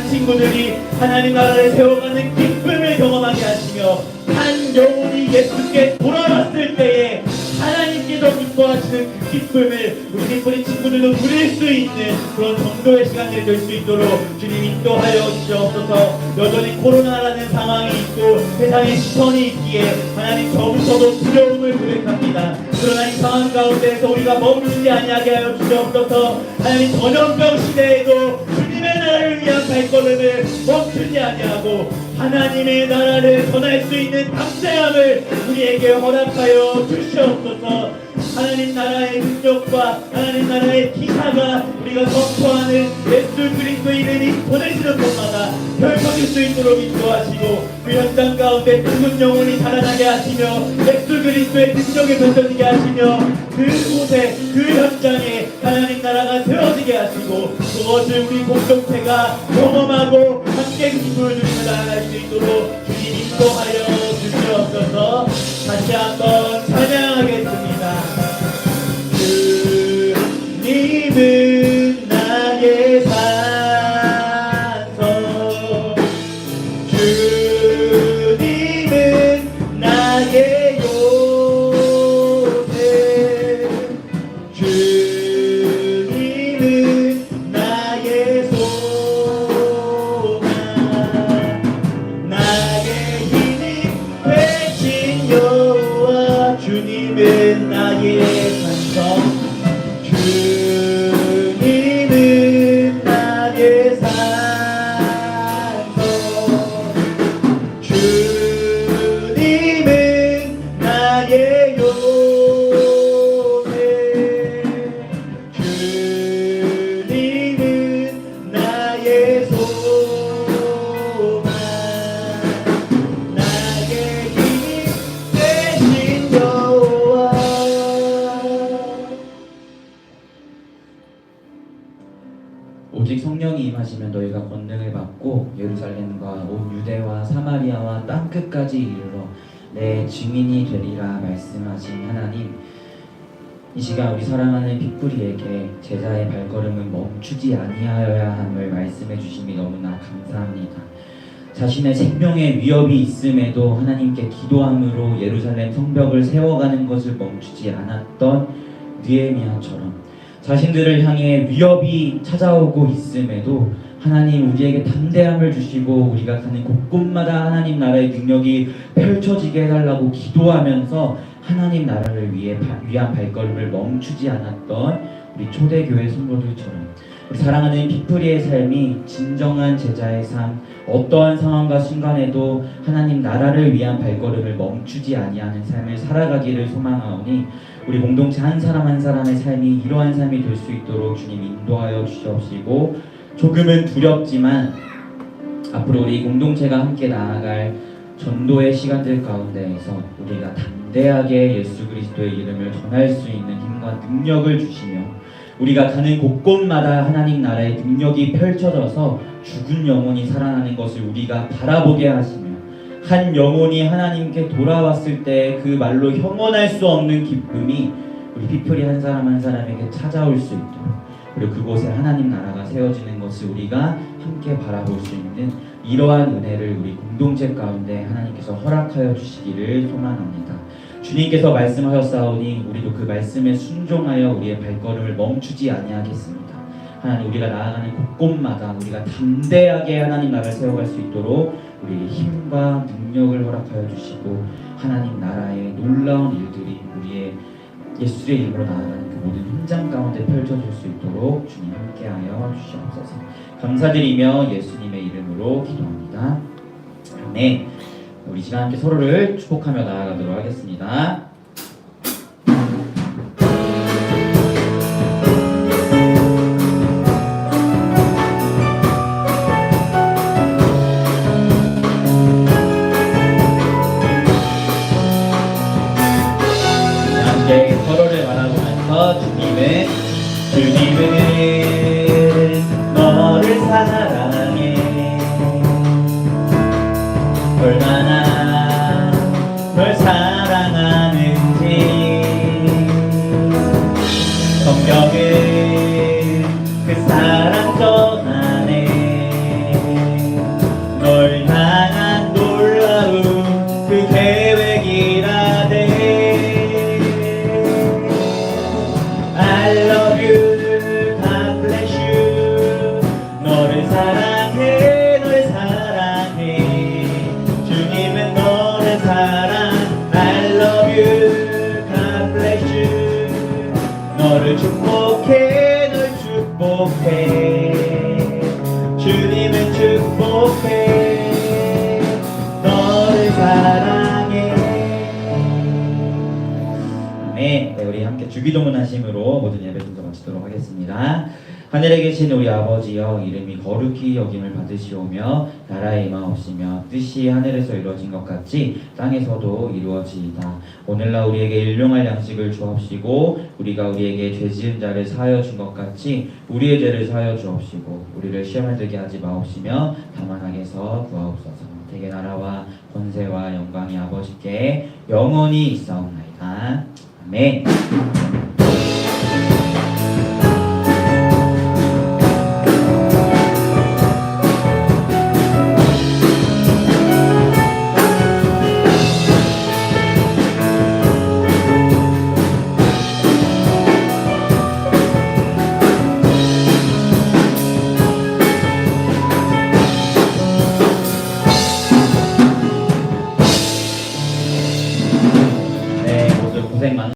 친구들이 하나님 나라를 세워가는 기쁨을 경험하게 하시며 한 영혼이 예수께 돌아왔을 때에 하나님께서 기뻐하시는 그 기쁨을 우리 기쁜 친구들도 누릴 수 있는 그런 전도의 시간이 될 수 있도록 주님 인도하여 주시옵소서. 여전히 코로나라는 상황이 있고 세상의 시선이 있기에 하나님 저부터도 두려움을 고백합니다. 그러나 이 상황 가운데에서 우리가 멈추지 아니하게 하여 주시옵소서. 하나님 전염병 시대에도 주님의 나라를 위한 발걸음을 멈추지 아니하고 하나님의 나라를 전할 수 있는 담대함을 우리에게 허락하여 주시옵소서. 하나님 나라의 능력과 하나님 나라의 기사가 우리가 선포하는 예수 그리스도 이름이 전해지는 곳마다 펼쳐질 수 있도록 인도하시고 그 현장 가운데 죽은 영혼이 살아나게 하시며 예수 그리스도의 능력이 펼쳐지게 하시며 그곳에 그 현장에 하나님 나라가 세워지게 하시고 그것을 우리 공동체가 경험하고 함께 기쁨을 누리며 나아갈 수 있도록 주님 인도하여 주시옵소서. 다시 한번 찬양하겠습니다. 주님은 나의 산성 주님은 나의 요새 주님은 나의 오직 성령이 임하시면 너희가 권능을 받고 예루살렘과 온 유대와 사마리아와 땅끝까지 이르러 내 증인이 되리라 말씀하신 하나님, 이 시간 우리 사랑하는 빅프리에게 제자의 발걸음을 멈추지 아니하여야 함을 말씀해 주심이 너무나 감사합니다. 자신의 생명의 위협이 있음에도 하나님께 기도함으로 예루살렘 성벽을 세워가는 것을 멈추지 않았던 느헤미야처럼 자신들을 향해 위협이 찾아오고 있음에도 하나님 우리에게 담대함을 주시고 우리가 가는 곳곳마다 하나님 나라의 능력이 펼쳐지게 해달라고 기도하면서 하나님 나라를 위한 발걸음을 멈추지 않았던 우리 초대교회 성도들처럼 우리 사랑하는 빅프리의 삶이 진정한 제자의 삶, 어떠한 상황과 순간에도 하나님 나라를 위한 발걸음을 멈추지 아니하는 삶을 살아가기를 소망하오니 우리 공동체 한 사람 한 사람의 삶이 이러한 삶이 될 수 있도록 주님 인도하여 주시옵시고, 조금은 두렵지만 앞으로 우리 공동체가 함께 나아갈 전도의 시간들 가운데에서 우리가 담대하게 예수 그리스도의 이름을 전할 수 있는 힘과 능력을 주시며 우리가 가는 곳곳마다 하나님 나라의 능력이 펼쳐져서 죽은 영혼이 살아나는 것을 우리가 바라보게 하시며 한 영혼이 하나님께 돌아왔을 때 그 말로 형언할 수 없는 기쁨이 우리 빅프리 한 사람 한 사람에게 찾아올 수 있도록, 그리고 그곳에 하나님 나라가 세워지는 것을 우리가 함께 바라볼 수 있는 이러한 은혜를 우리 공동체 가운데 하나님께서 허락하여 주시기를 소망합니다. 주님께서 말씀하셨사오니 우리도 그 말씀에 순종하여 우리의 발걸음을 멈추지 아니하겠습니다. 하나님, 우리가 나아가는 곳곳마다 우리가 담대하게 하나님 나라를 세워갈 수 있도록 우리에게 힘과 능력을 허락하여 주시고 하나님 나라의 놀라운 일들이 우리의 예수의 이름으로 나아가는 그 모든 현장 가운데 펼쳐질 수 있도록 주님 함께하여 주시옵소서. 감사드리며 예수님의 이름으로 기도합니다. 아멘. 우리 시간 함께 서로를 축복하며 나아가도록 하겠습니다. 함께 서로를 바라보면서 주님은 너를 사랑해, 얼마나 널 사랑하는지 성경은 그 사랑 전하네. 널 향한 놀라운 그 계획이라네. I love you, God bless you. 너를 사랑해, 널 사랑해. 주님은 너를 사랑. I love you, God bless you. 너를 축복해, 널 축복해. 주님은 축복해, 너를 사랑해. 아멘. 네, 우리 함께 주기도문 하심으로 모든 예배 순서 마치도록 하겠습니다. 하늘에 계신 우리 아버지여, 이름이 거룩히 여김을 받으시오며 나라에 임하옵시며 뜻이 하늘에서 이루어진 것 같이 땅에서도 이루어지이다. 오늘날 우리에게 일용할 양식을 주옵시고 우리가 우리에게 죄 지은 자를 사하여 준 것 같이 우리의 죄를 사하여 주옵시고 우리를 시험에 들게 하지 마옵시며 다만 악에서 구하옵소서. 대개 나라와 권세와 영광이 아버지께 영원히 있사옵나이다. 아멘.